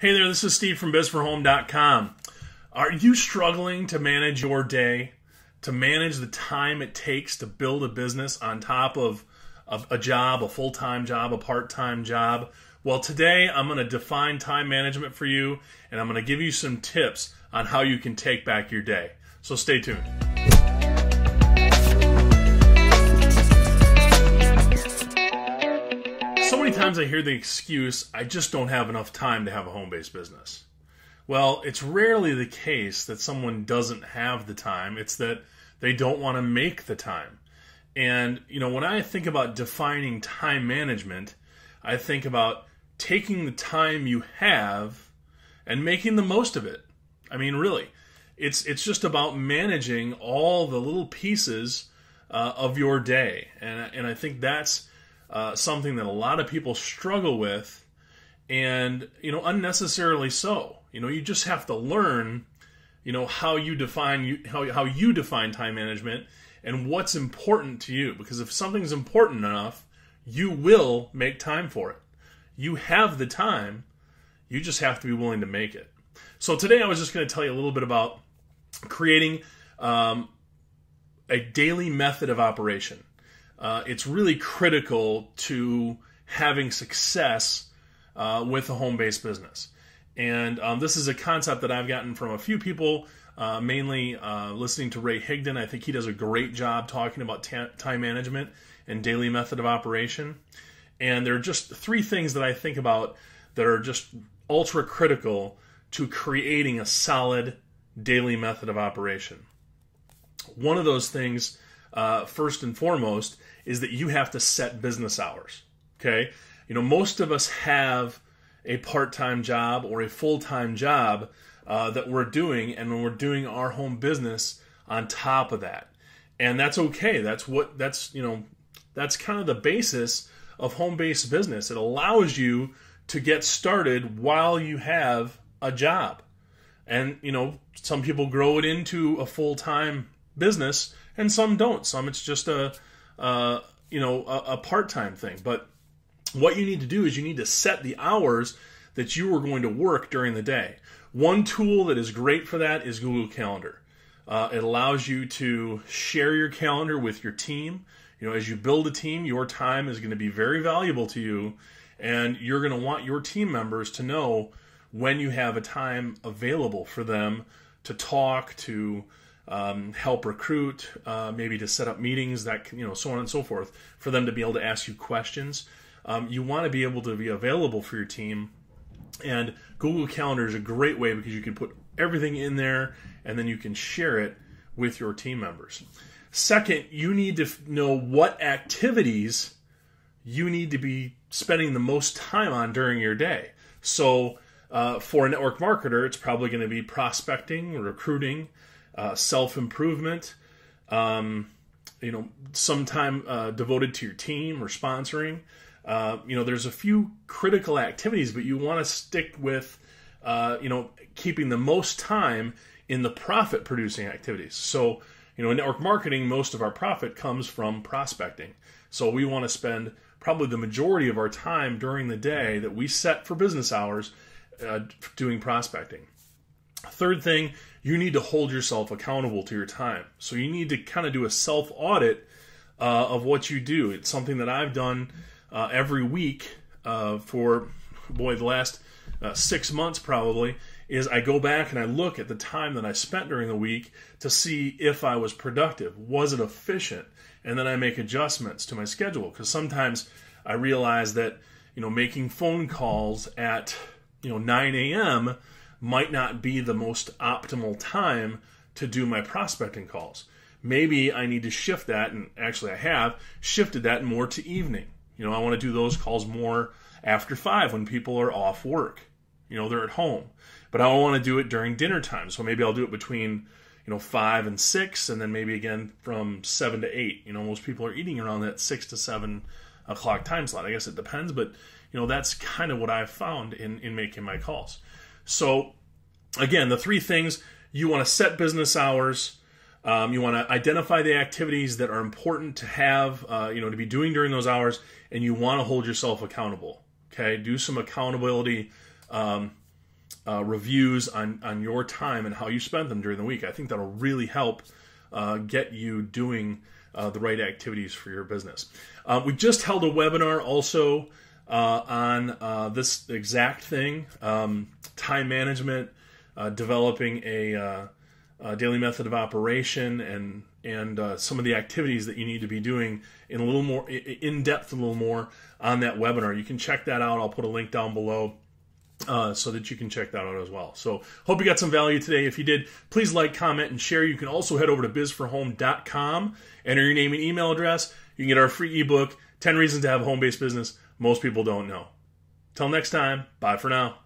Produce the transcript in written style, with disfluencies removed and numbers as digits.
Hey there, this is Steve from bizforhome.com. Are you struggling to manage your day, to manage the time it takes to build a business on top of a job, a full-time job, a part-time job? Well, today I'm going to define time management for you, and I'm going to give you some tips on how you can take back your day. So stay tuned. So many times I hear the excuse, I just don't have enough time to have a home-based business. Well, it's rarely the case that someone doesn't have the time. It's that they don't want to make the time. And, when I think about defining time management, I think about taking the time you have and making the most of it. I mean, really, it's just about managing all the little pieces of your day. And I think that's something that a lot of people struggle with, and unnecessarily so. You just have to learn how you define time management and what's important to you, because if something's important enough, you will make time for it. You have the time, you just have to be willing to make it. So today I was just going to tell you a little bit about creating a daily method of operation. It's really critical to having success with a home-based business. And this is a concept that I've gotten from a few people, mainly listening to Ray Higdon. I think he does a great job talking about time management and daily method of operation. And there are just three things that I think about that are just ultra critical to creating a solid daily method of operation. One of those things, first and foremost, is that you have to set business hours. Okay? Most of us have a part-time job or a full-time job that we're doing, and when we're doing our home business on top of that. And that's okay. That's kind of the basis of home-based business. It allows you to get started while you have a job. And, some people grow it into a full-time business and some don't. Some it's just a part-time thing. But what you need to do is you need to set the hours that you are going to work during the day. One tool that is great for that is Google Calendar. It allows you to share your calendar with your team. As you build a team, your time is going to be very valuable to you, and you're going to want your team members to know when you have a time available for them to talk, to help recruit, maybe to set up meetings, that so on and so forth, for them to be able to ask you questions. You want to be able to be available for your team, and Google Calendar is a great way because you can put everything in there and then you can share it with your team members. Second, you need to know what activities you need to be spending the most time on during your day. So for a network marketer, it's probably going to be prospecting, recruiting, self-improvement, some time devoted to your team or sponsoring. There's a few critical activities, but you want to stick with, keeping the most time in the profit-producing activities. So, in network marketing, most of our profit comes from prospecting. So we want to spend probably the majority of our time during the day that we set for business hours doing prospecting. Third thing, you need to hold yourself accountable to your time. So you need to kind of do a self-audit of what you do. It's something that I've done every week for, the last 6 months probably, is I go back and I look at the time that I spent during the week to see if I was productive. Was it efficient? And then I make adjustments to my schedule, because sometimes I realize that, making phone calls at, 9 a.m. might not be the most optimal time to do my prospecting calls. Maybe I need to shift that, and actually I have shifted that more to evening. I want to do those calls more after 5 when people are off work. They're at home. But I don't want to do it during dinner time. So maybe I'll do it between, 5 and 6, and then maybe again from 7 to 8. Most people are eating around that 6 to 7 o'clock time slot. I guess it depends, but, that's kind of what I've found in making my calls. So, again, the three things: you want to set business hours, you want to identify the activities that are important to have, to be doing during those hours, and you want to hold yourself accountable. Okay, do some accountability reviews on your time and how you spent them during the week. I think that'll really help get you doing the right activities for your business. We just held a webinar also on this exact thing, time management, developing a daily method of operation, and some of the activities that you need to be doing in a little more in depth, a little more on that webinar. You can check that out. I'll put a link down below so that you can check that out as well. So hope you got some value today. If you did, please like, comment, and share. You can also head over to bizforhome.com, enter your name and email address. You can get our free ebook, 10 Reasons to Have a Home-Based Business Most People Don't Know. Till next time, bye for now.